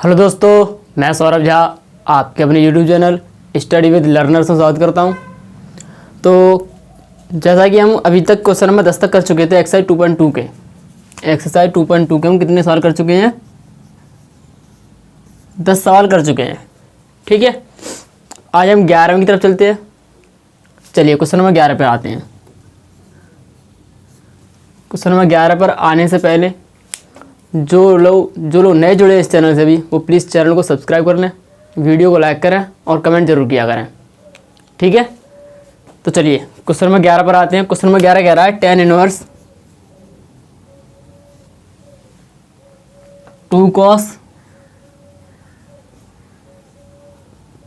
Hello दोस्तों, मैं सौरभ झा आपके अपने YouTube channel study with learners में स्वागत करता हूं। तो जैसा कि हम अभी तक क्वेश्चन नंबर 10 तक कर चुके थे एक्सरसाइज 2.2 के। एक्सरसाइज 2.2 के हम कितने सवाल कर चुके हैं? 10 सवाल कर चुके हैं। ठीक है, आज हम 11वें की तरफ चलते हैं। चलिए क्वेश्चन नंबर 11 पर आते हैं। क्वेश्चन नंबर 11 पर आने से पहले जो लोग नए जुड़े इस चैनल से भी, वो प्लीज़ चैनल को सब्सक्राइब कर लें, वीडियो को लाइक करें और कमेंट जरूर किया करें। ठीक है, तो चलिए क्वेश्चन नंबर 11 पर आते हैं। क्वेश्चन नंबर 11 कह रहा है tan inverse 2 cos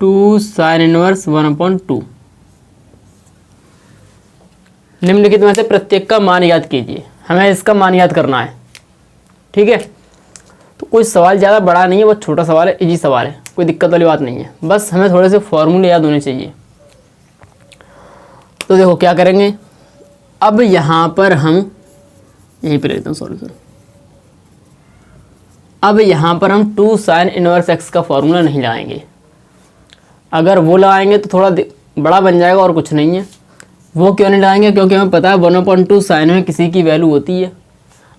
2 sin inverse 1/2। निम्नलिखित में से प्रत्येक का मान याद कीजिए। हमें इसका मान याद करना है। ठीक है, तो कोई सवाल ज़्यादा बड़ा नहीं है, बहुत छोटा सवाल है, इजी सवाल है, कोई दिक्कत वाली बात नहीं है। बस हमें थोड़े से फॉर्मूले याद होने चाहिए। तो देखो क्या करेंगे, अब यहाँ पर हम यहीं पे लेते हैं सॉल्यूशन। अब यहाँ पर हम 2 sin इनवर्स x का फॉर्मूला नहीं लगाएंगे। अगर वो लगाएंगे तो थोड़ा बड़ा बन जाएगा और कुछ नहीं है। वो क्यों नहीं लगाएंगे? क्योंकि हमें पता है 1/2 साइन में किसी की वैल्यू होती है।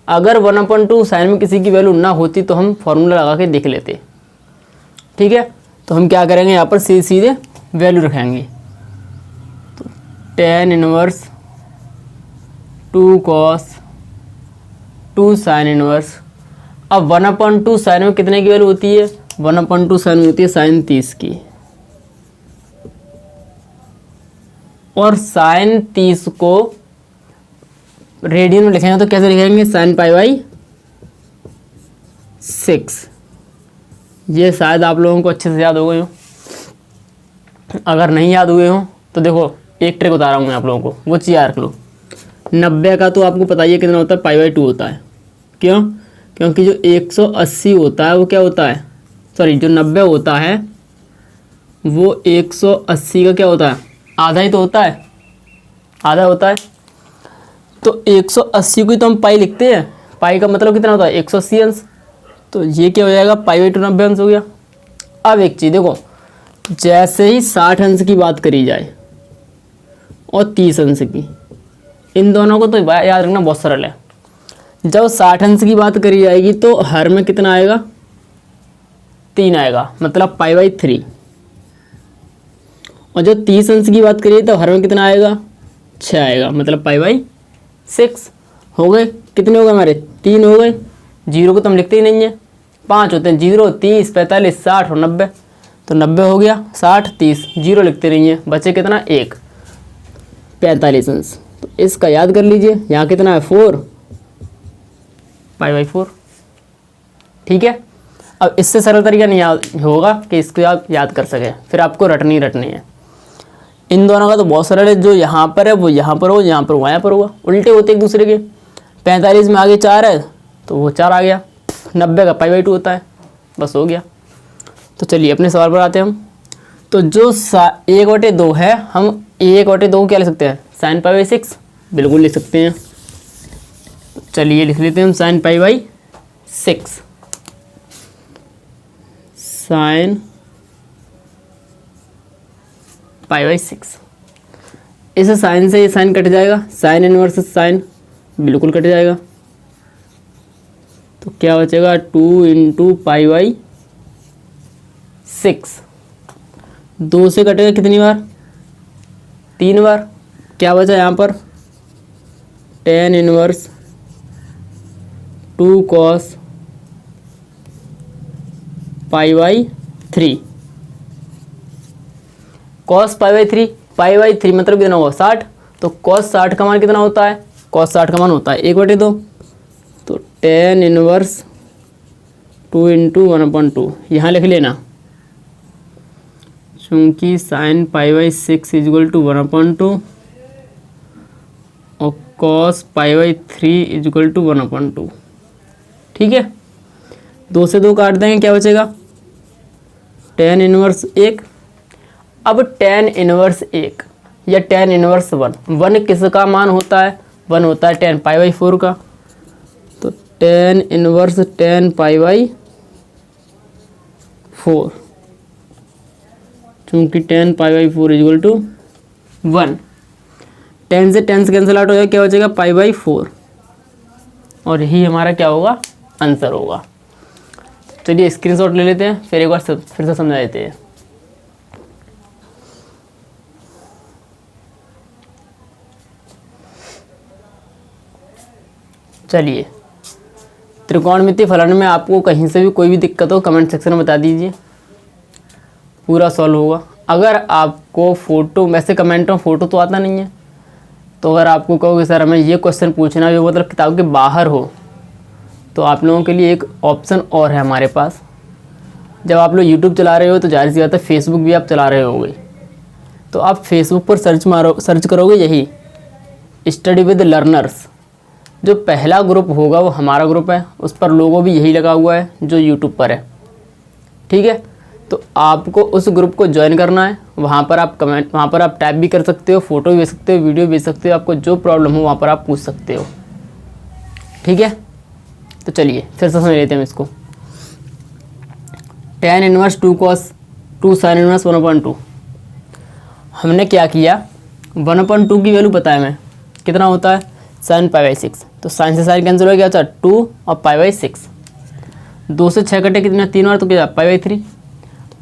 अगर 1/2 साइन में किसी की वैल्यू ना होती तो हम फॉर्मूला लगा के देख लेते। ठीक है, तो हम क्या करेंगे, यहाँ पर सीधे वैल्यू रखेंगे। तो tan inverse 2 cos 2 sin inverse. अब 1/2 साइन में कितने की वैल्यू होती है? 1/2 साइन में होती है sin 30 की। और sin 30 को रेडियन में लिखेंगे तो कैसे लिखेंगे? sin π/6। ये शायद आप लोगों को अच्छे से याद हो गए हो। अगर नहीं याद हुए हो तो देखो एक ट्रिक बता रहा हूँ मैं आप लोगों को, वो चीज़ याद रख लो। 90 का तो आपको पता ही है कितना होता है, π/2 होता है। क्यों? क्योंकि जो 180 होता है वो क्या होता है, सॉरी जो 90 होता है वो 180 का क्या होता है, आधा ही तो होता है, आधा होता है। तो 180 को ही तो हम पाई लिखते हैं। पाई का मतलब कितना होता है? 180 अंश। तो ये क्या हो जाएगा, π/2 90 अंश हो गया। अब एक चीज़ देखो, जैसे ही 60 अंश की बात करी जाए और 30 अंश की, इन दोनों को तो याद रखना बहुत सरल है। जब 60 अंश की बात करी जाएगी तो हर में कितना आएगा? 3 आएगा, मतलब π/3। और जब 30 अंश की बात करिए तो हर में कितना आएगा? 6 आएगा, मतलब π/6। हो गए कितने हो गए हमारे? 3 हो गए। जीरो को तो हम लिखते ही नहीं है, 5 होते हैं। 0 30 45 60 और 90। तो 90 हो गया, 60 30, जीरो लिखते नहीं है, बचे कितना? 1 45 अंश। तो इसका याद कर लीजिए, यहाँ कितना है? 4 π/4। ठीक है, अब इससे सरल तरीका नहीं याद होगा कि इसको आप याद कर सके, फिर आपको रटनी है। इन दोनों का तो बहुत सरल है, जो यहाँ पर है वो यहाँ पर हो, यहाँ पर यहाँ पर होगा, उल्टे होते एक दूसरे के। 45 में आगे 4 है तो वो 4 आ गया। 90 का π/2 होता है, बस हो गया। तो चलिए अपने सवाल पर आते हैं हम। तो जो 1/2 है, हम 1/2 क्या लिख सकते हैं? sin π/6 बिल्कुल लिख सकते हैं। तो चलिए लिख लेते हैं हम sin π/6। sin π/6। इस साइन से ये साइन कट जाएगा, साइन इनवर्स साइन बिल्कुल कट जाएगा। तो क्या बचेगा? 2 × π/6। 2 से कटेगा कितनी बार? 3 बार। क्या बचा यहाँ पर? tan inverse 2 cos π/3। cos π/3, π/3 मतलब कितना होगा? 60। तो cos 60 का मान कितना होता है? cos 60 का मान होता है 1/2। तो tan इनवर्स 2 × 1/2 यहाँ लिख लेना, चूँकि sin π/6 = 1/2 और cos π/3 = 1/2। ठीक है, 2 से 2 काट देंगे, क्या बचेगा? tan inverse 1। अब tan इनवर्स 1 या tan इनवर्स 1 किसका मान होता है? 1 होता है tan π/4 का। तो tan इनवर्स tan π/4 4, चूँकि 10 पाई बाई 4 इक्वल टू 1। 10 से कैंसिल आउट हो जाएगा, क्या हो जाएगा पाई बाई 4, और यही हमारा क्या होगा आंसर होगा। चलिए स्क्रीनशॉट ले लेते हैं, फिर एक बार फिर से समझा देते हैं। चलिए त्रिकोणमितीय फलन में आपको कहीं से भी कोई भी दिक्कत हो कमेंट सेक्शन में बता दीजिए, पूरा सॉल्व होगा। अगर आपको फ़ोटो, वैसे कमेंट में फ़ोटो तो आता नहीं है, तो अगर आपको कहोगे सर हमें ये क्वेश्चन पूछना है जो मतलब किताब के बाहर हो, तो आप लोगों के लिए एक ऑप्शन और है हमारे पास। जब आप लोग यूट्यूब चला रहे हो तो जाहिर सी बात है फेसबुक भी आप चला रहे होगे, तो आप फेसबुक पर सर्च करोगे यही स्टडी विद लर्नर्स। जो पहला ग्रुप होगा वो हमारा ग्रुप है, उस पर लोगो भी यही लगा हुआ है जो यूट्यूब पर है, ठीक है। तो आपको उस ग्रुप को ज्वाइन करना है, वहाँ पर आप टाइप भी कर सकते हो, फ़ोटो भी भेज सकते हो, वीडियो भेज सकते हो, आपको जो प्रॉब्लम हो वहाँ पर आप पूछ सकते हो, ठीक है। तो चलिए फिर से समझ लेते हैं हम इसको। tan inverse 2 cos 2 sin inverse 1/2। हमने क्या किया, 1/2 की वैल्यू पता है हमें कितना होता है, sin पाई बाई 6। तो साइन से साइन कैंसिल हो गया, अच्छा 2 और पाई बाई 6। 2 से 6 कटे कितना, 3 बार, तो क्या पाई बाई 3।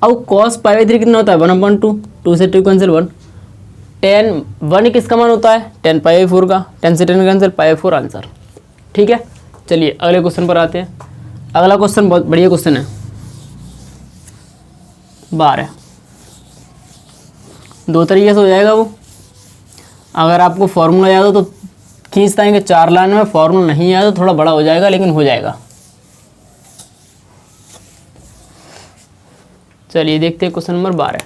अब cos पाई बाई 3 कितना होता है 1/2, 2 से 2 कैंसिल 1। tan 1 किसका मान होता है, tan पाई बाई 4 का, 10 से 10 कैंसिल पाई बाई 4 आंसर, ठीक है। चलिए अगले क्वेश्चन पर आते हैं। अगला क्वेश्चन बहुत बढ़िया क्वेश्चन है, 12। दो तरीके से हो जाएगा वो। अगर आपको फॉर्मूला याद हो तो खींच पाएंगे 4 लाइन में, फॉर्मूला नहीं याद तो थोड़ा बड़ा हो जाएगा लेकिन हो जाएगा। चलिए देखते हैं question number 12।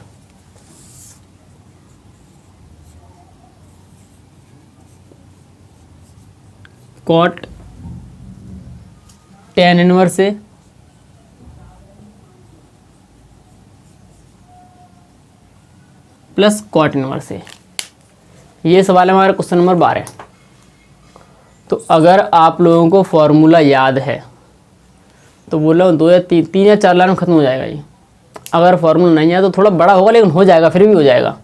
Cot tan inverse से प्लस कॉट इनवर्स से, ये सवाल है हमारा क्वेश्चन नंबर 12। तो अगर आप लोगों को फॉर्मूला याद है तो बोला 2 या 3 या 4 लाइन में ख़त्म हो जाएगा ये। अगर फॉर्मूला नहीं है तो थोड़ा बड़ा होगा लेकिन हो जाएगा, फिर भी हो जाएगा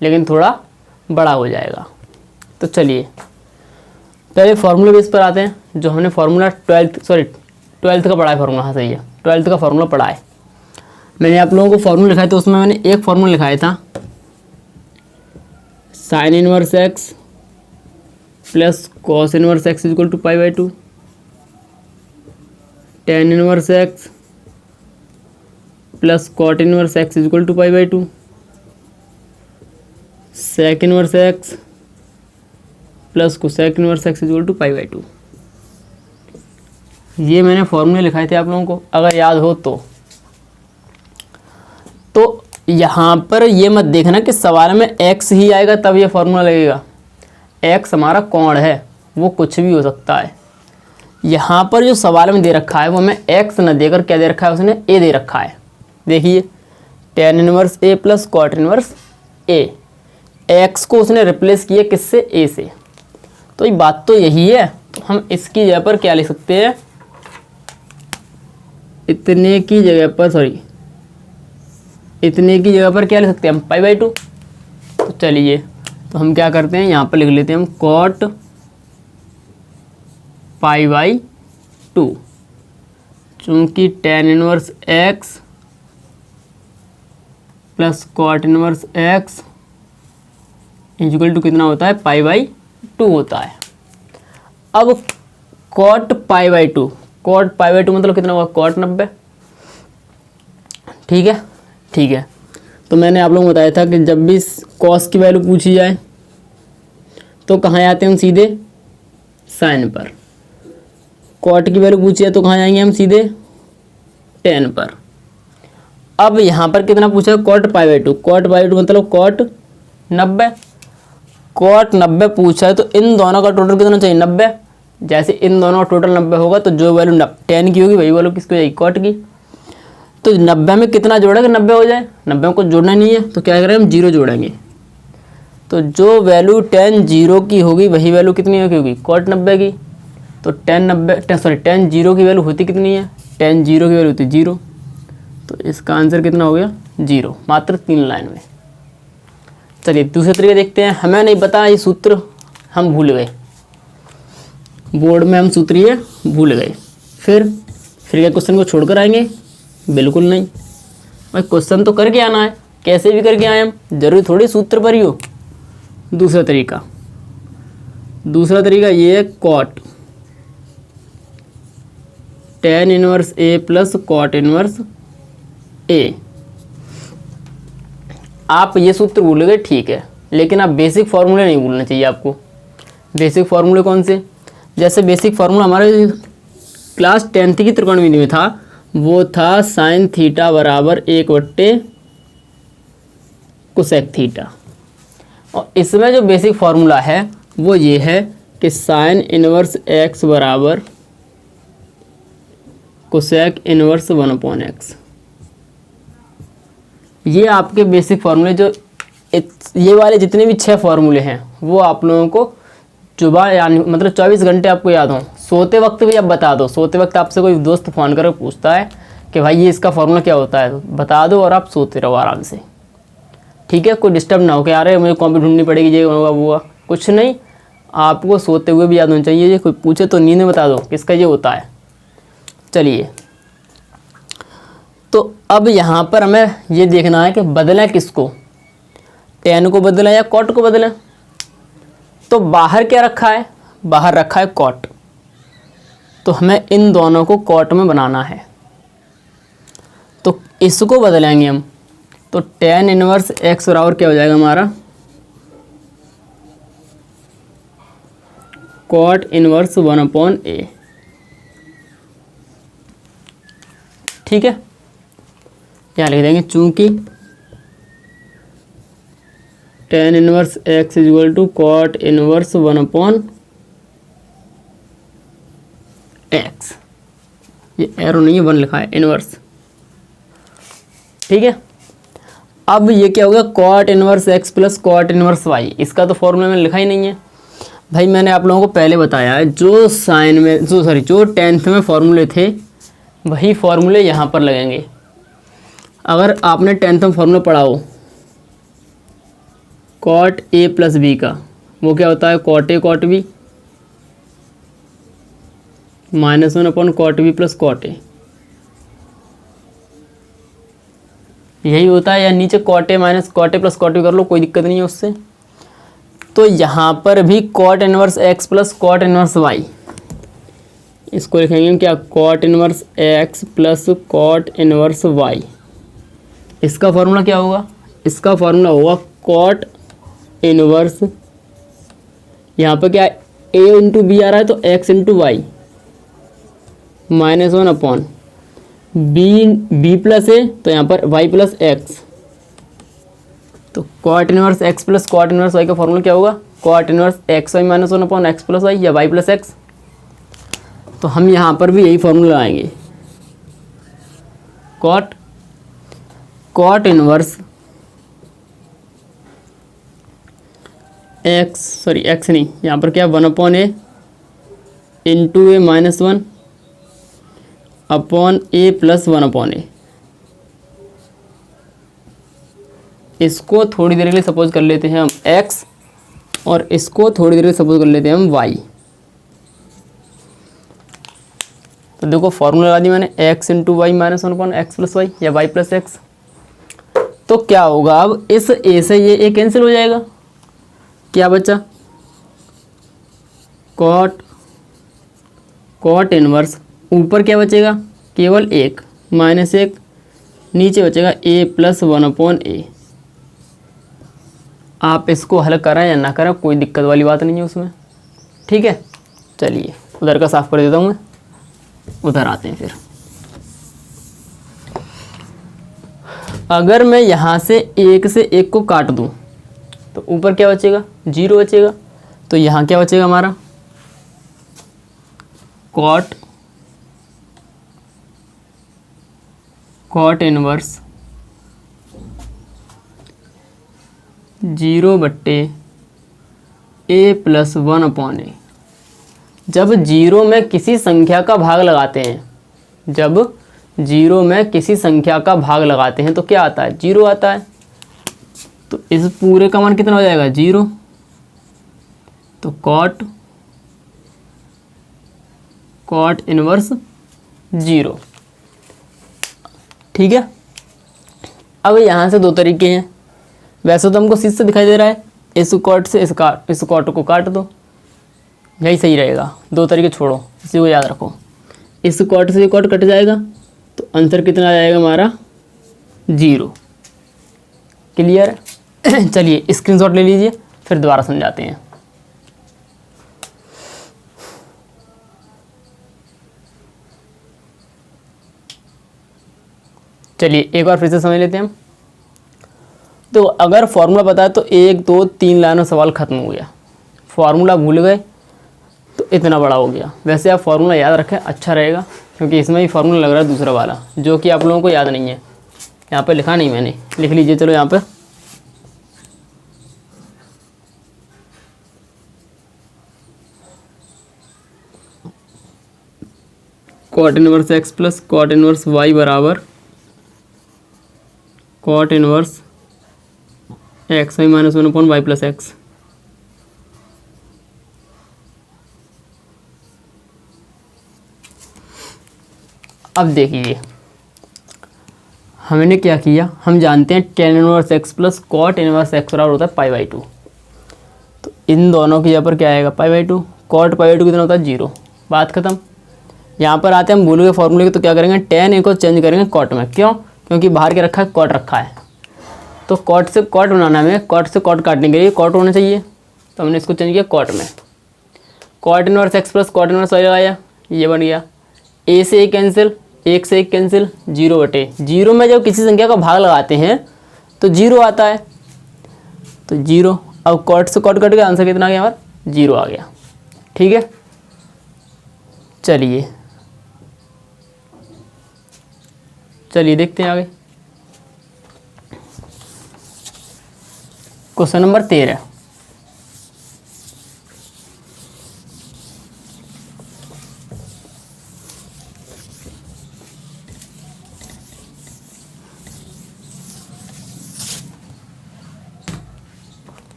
लेकिन थोड़ा बड़ा हो जाएगा। तो चलिए पहले फार्मूला बेस पर आते हैं, जो हमने फार्मूला 12th का पढ़ा है फार्मूला, हाँ सही है 12th का फार्मूला पढ़ा है। मैंने आप लोगों को फार्मूला लिखा है तो उसमें मैंने एक फार्मूला लिखाया था, sine inverse x plus cos inverse x equal to pi by 2, tan inverse x plus cot inverse x equal to pi by 2, sec inverse x plus cosec inverse x equal to pi by 2। ये मैंने फॉर्मूले लिखाए थे आप लोगों को, अगर याद हो तो यहाँ पर ये मत देखना कि सवाल में x ही आएगा तब ये फॉर्मूला लगेगा। x हमारा कोण है, वो कुछ भी हो सकता है। यहाँ पर जो सवाल में दे रखा है वो हमें x न देकर क्या दे रखा है, उसने a दे रखा है। देखिए tan inverse a plus cot inverse a, x को उसने रिप्लेस किया किससे, a से। तो ये बात तो यही है, तो हम इसकी जगह पर क्या लिख सकते हैं, इतने की जगह पर क्या लिख सकते हैं हम, पाई बाई 2। तो चलिए तो हम क्या करते हैं, यहाँ पर लिख लेते हैं हम कॉट पाई बाई 2, चूँकि tan inverse x plus cot inverse x equal to कितना होता है, पाई बाई 2 होता है। अब cot pi by 2, cot pi by 2 मतलब कितना होगा, कॉट 90, ठीक है। तो मैंने आप लोगों को बताया था कि जब भी कॉस की वैल्यू पूछी जाए तो कहाँ आते हैं हम, सीधे साइन पर। कॉट की वैल्यू पूछी है तो कहाँ जाएंगे हम, सीधे टेन पर। अब यहाँ पर कितना पूछा है, cot pi by 2, cot pi by 2 मतलब कॉट 90, कॉट 90 पूछा है तो इन दोनों का टोटल कितना चाहिए, 90। जैसे इन दोनों का टोटल 90 होगा तो जो वैल्यू 10 की होगी वही वैल्यू किसकी हो जाएगी, कॉट की। तो 90 में कितना जोड़ा कि 90 हो जाए, 90 को जोड़ना नहीं है तो क्या करें हम, 0 जोड़ेंगे। तो जो वैल्यू tan 0 की होगी वही वैल्यू कितनी होगी, कॉट 90 की। तो tan 0 की वैल्यू होती कितनी है, tan 0 की वैल्यू होती 0। तो इसका आंसर कितना हो गया 0, मात्र 3 लाइन में। चलिए दूसरे तरीके देखते हैं। हमें नहीं पता ये सूत्र, हम भूल गए, बोर्ड में हम सूत्र ये भूल गए, फिर क्या क्वेश्चन को छोड़कर आएंगे? बिल्कुल नहीं भाई, क्वेश्चन तो करके आना है, कैसे भी करके आए हम, जरूरी थोड़ी सूत्र पर ही हो। दूसरा तरीका ये है कॉट tan इनवर्स ए प्लस कॉट इनवर्स ए। आप ये सूत्र भूल गए ठीक है, लेकिन आप बेसिक फार्मूले नहीं भूलना चाहिए आपको। बेसिक फार्मूले कौन से? जैसे बेसिक फार्मूला हमारे क्लास 10th की त्रिकोणमिति में था, वो था साइन थीटा बराबर 1/कोसेक थीटा। और इसमें जो बेसिक फार्मूला है वो ये है कि साइन इनवर्स एक्स बराबर कोसेक इनवर्स 1/x। ये आपके बेसिक फार्मूले, जो ये वाले जितने भी 6 फार्मूले हैं वो आप लोगों को जुबान यानी मतलब 24 घंटे आपको याद हो। सोते वक्त भी आप बता दो, सोते वक्त आपसे कोई दोस्त फ़ोन कर पूछता है कि भाई ये इसका फार्मूला क्या होता है, तो बता दो और आप सोते रहो आराम से, ठीक है। कोई डिस्टर्ब ना हो कि यार मुझे कॉपी ढूंढनी पड़ेगी, ये होगा वो होगा, कुछ नहीं, आपको सोते हुए भी याद होना चाहिए। ये कोई पूछे तो नींद में बता दो किसका ये होता है। चलिए, तो अब यहाँ पर हमें ये देखना है कि बदलें किसको, tan को बदलें या कॉट को बदलें। तो बाहर क्या रखा है? बाहर रखा है कॉट, तो हमें इन दोनों को कॉट में बनाना है। तो इसको बदलेंगे हम, तो tan इनवर्स x बराबर क्या हो जाएगा हमारा कॉट इनवर्स 1/a, ठीक है। यहाँ लिख देंगे चूंकि tan inverse x equal to cot inverse 1/x। ये एरो नहीं है, 1 लिखा है, इनवर्स, ठीक है। अब ये क्या होगा cot inverse x plus cot inverse y। इसका तो फॉर्मूला मैंने लिखा ही नहीं है भाई, मैंने आप लोगों को पहले बताया है, जो साइन में जो 10th में फॉर्मूले थे वही फॉर्मूले यहाँ पर लगेंगे। अगर आपने 10th में फॉर्मूला पढ़ा हो कॉट ए प्लस बी का, वो क्या होता है cot a cot b -1 cot b plus cot a, यही होता है। या नीचे cot a minus cot a plus cot b कर लो, कोई दिक्कत नहीं है उससे। तो यहाँ पर भी cot inverse x plus cot inverse y, इसको लिखेंगे क्या cot inverse x plus cot inverse y। इसका फॉर्मूला क्या होगा? इसका फॉर्मूला होगा कॉट इनवर्स, यहाँ पर क्या a इंटू बी आ रहा है तो x into y -1 b plus a, तो यहाँ पर y प्लस एक्स। तो cot inverse x plus cot inverse y का फॉर्मूला क्या होगा cot inverse x y -1 x plus y या y प्लस एक्स। तो हम यहाँ पर भी यही फॉर्मूला लगाएंगे कॉट इनवर्स एक्स नहीं, यहाँ पर क्या 1/a इंटू ए -1 अपॉन ए प्लस 1/a। इसको थोड़ी देर के लिए सपोज कर लेते हैं हम x और इसको थोड़ी देर के लिए सपोज कर लेते हैं हम y। तो देखो फॉर्मूला लगा दी मैंने x into y -1 x plus y या y प्लस एक्स। तो क्या होगा अब इस a से ये a कैंसिल हो जाएगा, क्या बचा कॉट इनवर्स, ऊपर क्या बचेगा केवल 1 -1, नीचे बचेगा a प्लस 1/a। आप इसको हल करें या ना करें कोई दिक्कत वाली बात नहीं है उसमें, ठीक है। चलिए उधर का साफ कर देता हूँ मैं, उधर आते हैं फिर। अगर मैं यहाँ से 1 से 1 को काट दूँ तो ऊपर क्या बचेगा 0 बचेगा। तो यहाँ क्या बचेगा हमारा cot inverse 0/a plus 1/a। जब 0 में किसी संख्या का भाग लगाते हैं, जब जीरो में किसी संख्या का भाग लगाते हैं तो क्या आता है, जीरो आता है। तो इस पूरे का मान कितना हो जाएगा, जीरो। तो कॉट इनवर्स जीरो। ठीक है। अब यहाँ से दो तरीके हैं। वैसे तो हमको सीधे से दिखाई दे रहा है, इस कॉट से इस कॉट को काट दो, यही सही रहेगा। दो तरीके छोड़ो, इसी को याद रखो। इस कॉट से ये कॉट कट जाएगा तो आंसर कितना आ जाएगा हमारा, जीरो। क्लियर है। चलिए स्क्रीनशॉट ले लीजिए, फिर दोबारा समझाते हैं। चलिए एक बार फिर से समझ लेते हैं हम। तो अगर फॉर्मूला पता है तो 1 2 3 लाइनों सवाल खत्म हो गया। फॉर्मूला भूल गए तो इतना बड़ा हो गया। वैसे आप फॉर्मूला याद रखें, अच्छा रहेगा, क्योंकि इसमें ही फॉर्मूला लग रहा है दूसरा वाला, जो कि आप लोगों को याद नहीं है। यहाँ पे लिखा नहीं मैंने, लिख लीजिए। चलो यहाँ पे cot inverse x plus cot inverse y बराबर cot inverse x y minus 1 upon y plus x. अब देखिए हमने क्या किया, हम जानते हैं tan inverse x plus cot inverse x बराबर होता है पाई बाई 2। तो इन दोनों की जगह पर क्या आएगा, pi by 2। Cot pi by 2 कितना होता है, जीरो। बात खत्म। यहाँ पर आते हैं हम भूल गए फॉर्मूले के, तो क्या करेंगे, टेन ए को चेंज करेंगे कॉट में। क्यों, क्योंकि बाहर के रखा है, कॉट रखा है। तो कॉट से कॉट बनाना है, कॉट से कॉट काटने के लिए कॉट होना चाहिए, तो हमने इसको चेंज किया कॉट में। Cot inverse x plus cot inverse y लगाया, ये बन गया। ए से एक कैंसिल, एक से एक कैंसिल, जीरो बटे जीरो में जब किसी संख्या का भाग लगाते हैं तो जीरो आता है, तो जीरो। अब कॉट से कॉट कट गया, आंसर कितना आ गया हमारा, जीरो आ गया। ठीक है। चलिए देखते हैं आगे। Question number 13।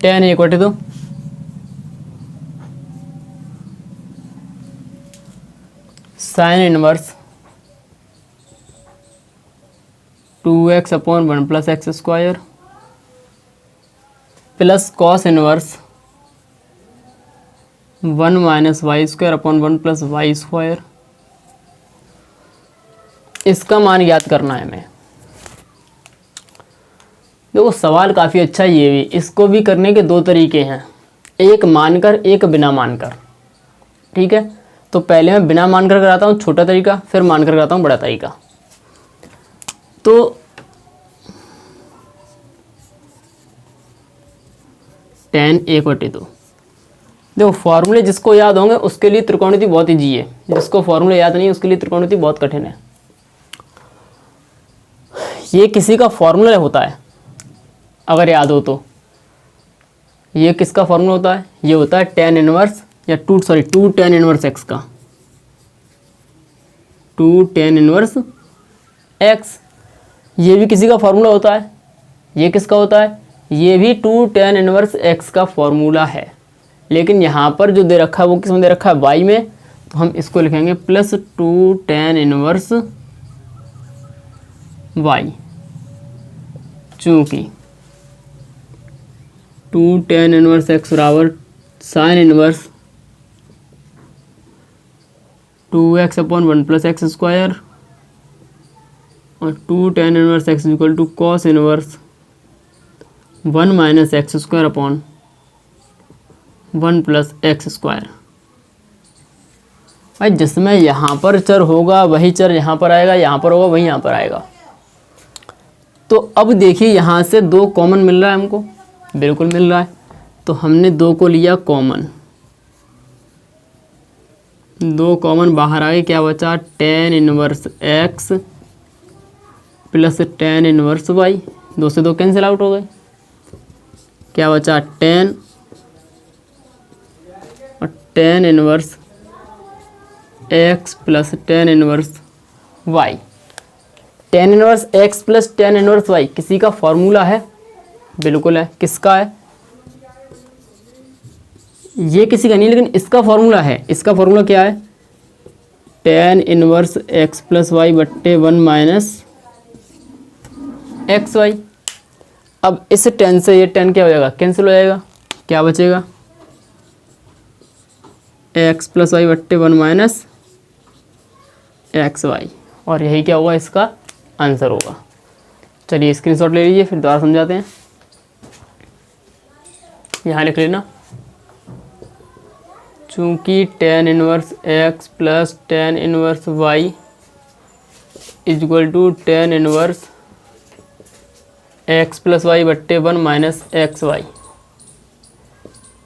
टेन एक बटे दो sine inverse 2x upon 1 plus x square plus cos inverse 1 minus y square upon 1 plus y square. इसका मान याद करना है हमें। देखो सवाल काफ़ी अच्छा है ये भी। इसको भी करने के दो तरीके हैं, एक मानकर एक बिना मानकर। ठीक है। तो पहले मैं बिना मानकर कराता हूँ छोटा तरीका, फिर मानकर कराता हूँ बड़ा तरीका। तो टेन एक बटे दो। देखो फॉर्मूले जिसको याद होंगे उसके लिए त्रिकोणमिति बहुत ईजी है, जिसको फॉर्मूले याद नहीं है उसके लिए त्रिकोणमिति बहुत कठिन है। ये किसी का फॉर्मूला होता है, अगर याद हो तो। ये किसका फॉर्मूला होता है, ये होता है टेन इनवर्स या टू टेन इनवर्स एक्स का, टू टेन इनवर्स एक्स। ये भी किसी का फॉर्मूला होता है। ये किसका होता है, ये भी टू टेन इनवर्स एक्स का फॉर्मूला है। लेकिन यहाँ पर जो दे रखा है वो किस में दे रखा है, वाई में। तो हम इसको लिखेंगे plus two tan inverse y, चूँकि टू टेन इनवर्स एक्स बराबर sine inverse 2x upon 1 plus x square और two tan inverse x equal to cos inverse 1 minus x square upon 1 plus x square. भाई जिसमें यहाँ पर चर होगा वही चर यहाँ पर आएगा, यहाँ पर होगा वही यहाँ पर आएगा। तो अब देखिए यहाँ से दो कॉमन मिल रहा है हमको, बिल्कुल मिल रहा है। तो हमने दो को लिया कॉमन, दो कॉमन बाहर आ गए, क्या बचा, tan inverse x plus tan inverse y. दो से दो कैंसिल आउट हो गए, क्या बचा, टेन और tan inverse x plus tan inverse y. Tan inverse x plus tan inverse y किसी का फॉर्मूला है? बिल्कुल है। किसका है? ये किसी का नहीं, लेकिन इसका फॉर्मूला है। इसका फॉर्मूला क्या है? Tan inverse x plus y बट्टे वन माइनस एक्स वाई। अब इस टेन से ये टेन क्या हो जाएगा? कैंसिल हो जाएगा। क्या बचेगा? एक्स प्लस वाई बट्टे वन माइनस एक्स वाई। और यही क्या होगा? इसका आंसर होगा। चलिए स्क्रीनशॉट ले लीजिए, फिर दोबारा समझाते हैं। यहाँ लिख लेना, चूँकि tan inverse x plus tan inverse y is equal to tan inverse x plus y बट्टे वन माइनस एक्स वाई।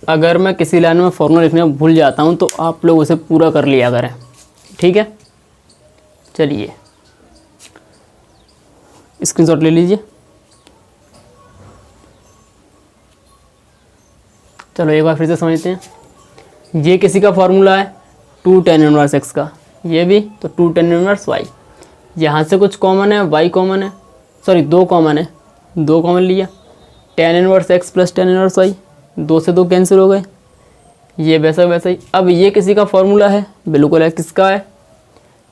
अगर मैं किसी लाइन में फॉर्मूला लिखने में भूल जाता हूँ तो आप लोग उसे पूरा कर लिया करें, ठीक है। चलिए स्क्रीनशॉट ले लीजिए। चलो एक बार फिर से समझते हैं। ये किसी का फॉर्मूला है? टू टेन इनवर्स एक्स का। ये भी तो टू टेन इनवर्स वाई। यहाँ से कुछ कॉमन है, वाई कॉमन है, सॉरी दो कॉमन है, दो कॉमन लिया। Tan inverse x plus tan inverse y, दो से दो कैंसिल हो गए। ये वैसा वैसा ही। अब ये किसी का फॉर्मूला है? बिल्कुल है। किसका है?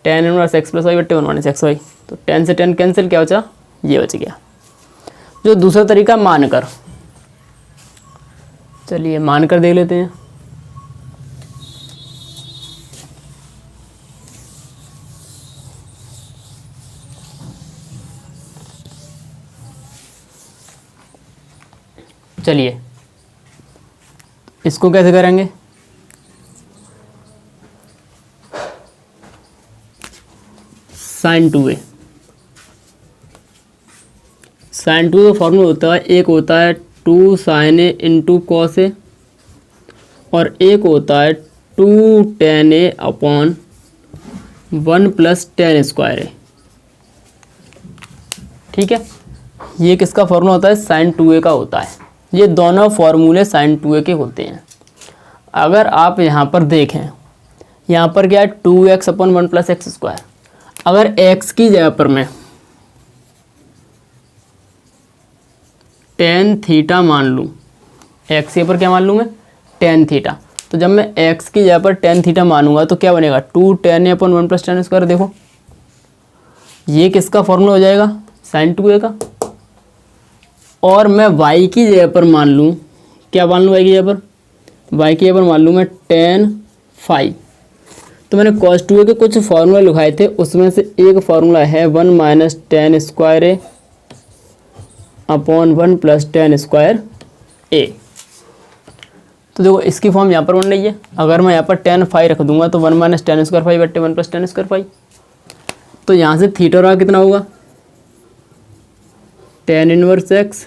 Tan inverse x plus y बट्टे वन माइनस एक्स वाई। तो टेन से टेन कैंसिल, क्या बचा? ये बच गया। जो दूसरा तरीका मानकर, चलिए मानकर देख लेते हैं। चलिए इसको कैसे करेंगे? Sine two a. Sine two का फॉर्मूला होता है, एक होता है two sine a into cos a और एक होता है two tan a upon one plus tan square a. ठीक है, ये किसका फॉर्मूला होता है? साइन टू ए का होता है। ये दोनों फॉर्मूले साइन टू ए के होते हैं। अगर आप यहाँ पर देखें, यहाँ पर क्या है? Two x upon one plus x square. अगर एक्स की जगह पर मैं टेन थीटा मान लूँ, एक्स के पर क्या मान लूँ मैं? Tan theta. तो जब मैं एक्स की जगह पर टेन थीटा मानूंगा तो क्या बनेगा? Two tan a upon one plus tan square. देखो ये किसका फॉर्मूला हो जाएगा? साइन टू ए का। और मैं y की जगह पर मान लूँ, क्या मान लूँ y की जगह पर? y की जगह पर मान लूँ मैं टेन फाइव। तो मैंने cos टू ए के कुछ फार्मूला लिखाए थे, उसमें से एक फार्मूला है one minus tan square a upon one plus tan square a. तो देखो इसकी फॉर्म यहाँ पर बन रही है। अगर मैं यहाँ पर टेन फाइव रख दूंगा तो one minus tan square five बट्टे one plus tan square five. तो यहाँ से थीटा रहा कितना होगा? टेन इनवर्स एक्स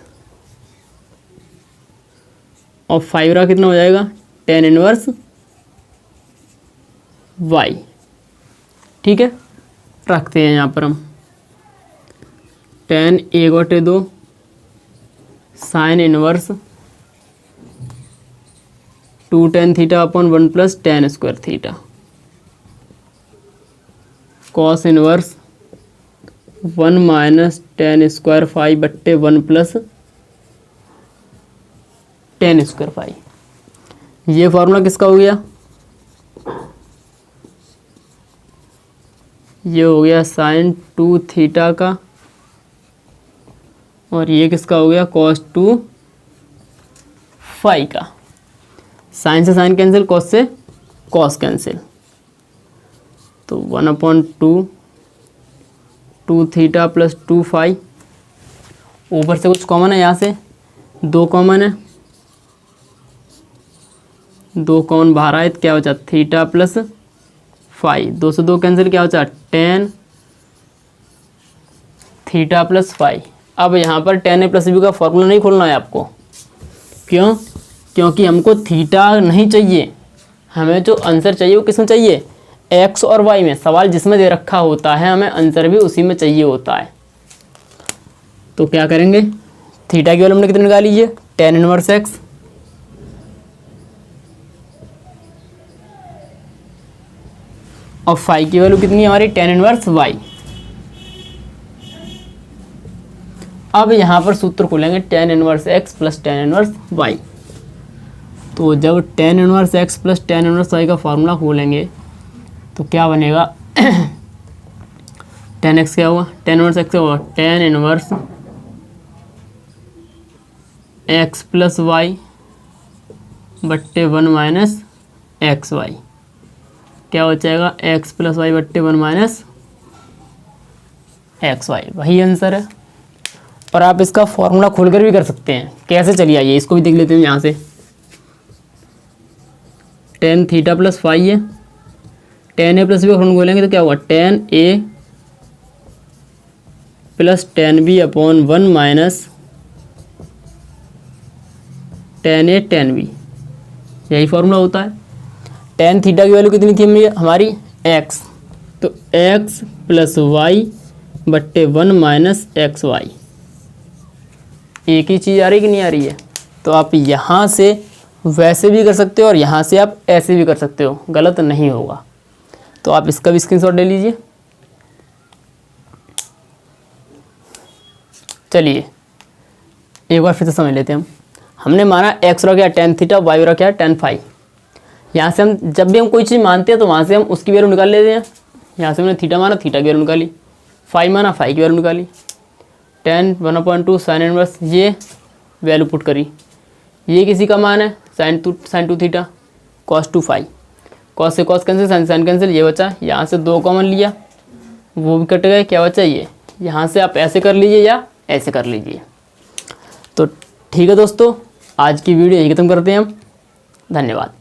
और फाइव रहा कितना हो जाएगा? Tan inverse y. ठीक है, रखते हैं यहाँ पर हम टेन ए बटे दो sine inverse two tan theta upon one plus tan square theta cos inverse one minus tan square five बट्टे one plus tan square five. ये फॉर्मूला किसका हो गया? ये हो गया साइन टू थीटा का। और ये किसका हो गया? कॉस टू फाइव का। साइन से साइन कैंसिल, कॉस से कॉस कैंसिल। तो one upon two two theta plus two five. ऊपर से कुछ कॉमन है, यहाँ से दो कॉमन है, दो कॉमन बाहर आए तो क्या बचा? Theta plus five. दो से दो कैंसिल, क्या बचा? Tan theta plus five. अब यहाँ पर टेन ए प्लस बी का फॉर्मूला नहीं खोलना है आपको। क्यों? क्योंकि हमको थीटा नहीं चाहिए, हमें जो आंसर चाहिए वो किसमें चाहिए? एक्स और वाई में। सवाल जिसमें दे रखा होता है हमें आंसर भी उसी में चाहिए होता है। तो क्या करेंगे? थीटा की वैल्यू हमने कितनी निकाली है? टेन इनवर्स एक्स और फाई की वैल्यू कितनी है हमारी, tan इनवर्स y। अब यहाँ पर सूत्र खोलेंगे tan inverse x plus tan inverse y। तो जब tan inverse x plus tan inverse y का फार्मूला खोलेंगे तो क्या बनेगा, tan x क्या हुआ, tan इनवर्स x क्या हुआ, tan inverse x plus y बट्टे 1 माइनस एक्स वाई। क्या हो जाएगा, x प्लस वाई बट्टे 1 माइनस एक्स वाई, वही आंसर है। और आप इसका फॉर्मूला खोलकर भी कर सकते हैं। कैसे, चलिए आइए इसको भी देख लेते हैं। यहाँ से tan थीटा प्लस फाई है, tan A plus B formula खोलेंगे तो क्या होगा, tan A plus tan B upon 1 minus tan A tan B, यही फॉर्मूला होता है। tan थीटा की वैल्यू कितनी थी हमारी, x, तो x प्लस वाई बट्टे 1 माइनस एक्स वाई। एक ही चीज़ आ रही कि नहीं आ रही है। तो आप यहाँ से वैसे भी कर सकते हो और यहाँ से आप ऐसे भी कर सकते हो, गलत नहीं होगा। तो आप इसका भी स्क्रीनशॉट ले लीजिए। चलिए एक बार फिर से समझ लेते हैं। हमने माना x रहा क्या tan थीटा, y रहा क्या tan फाई। यहाँ से हम जब भी हम कोई चीज़ मानते हैं तो वहाँ से हम उसकी वैल्यू निकाल लेते हैं। यहाँ से हमने थीटा माना, थीटा की वैल्यू निकाली, फाई माना, फाई की वैल्यू निकाली, tan 1/2 साइन इनवर्स, ये वैल्यू पुट करी। ये किसी का मान है sine two theta, cos 2 phi, cos से cos cancel, sine sine cancel, ये बचा। यहाँ से 2 कॉमन लिया, वो भी कट गए, क्या बचा ये। यहाँ से आप ऐसे कर लीजिए या ऐसे कर लीजिए। तो ठीक है दोस्तों, आज की वीडियो यही खत्म करते हैं हम। धन्यवाद।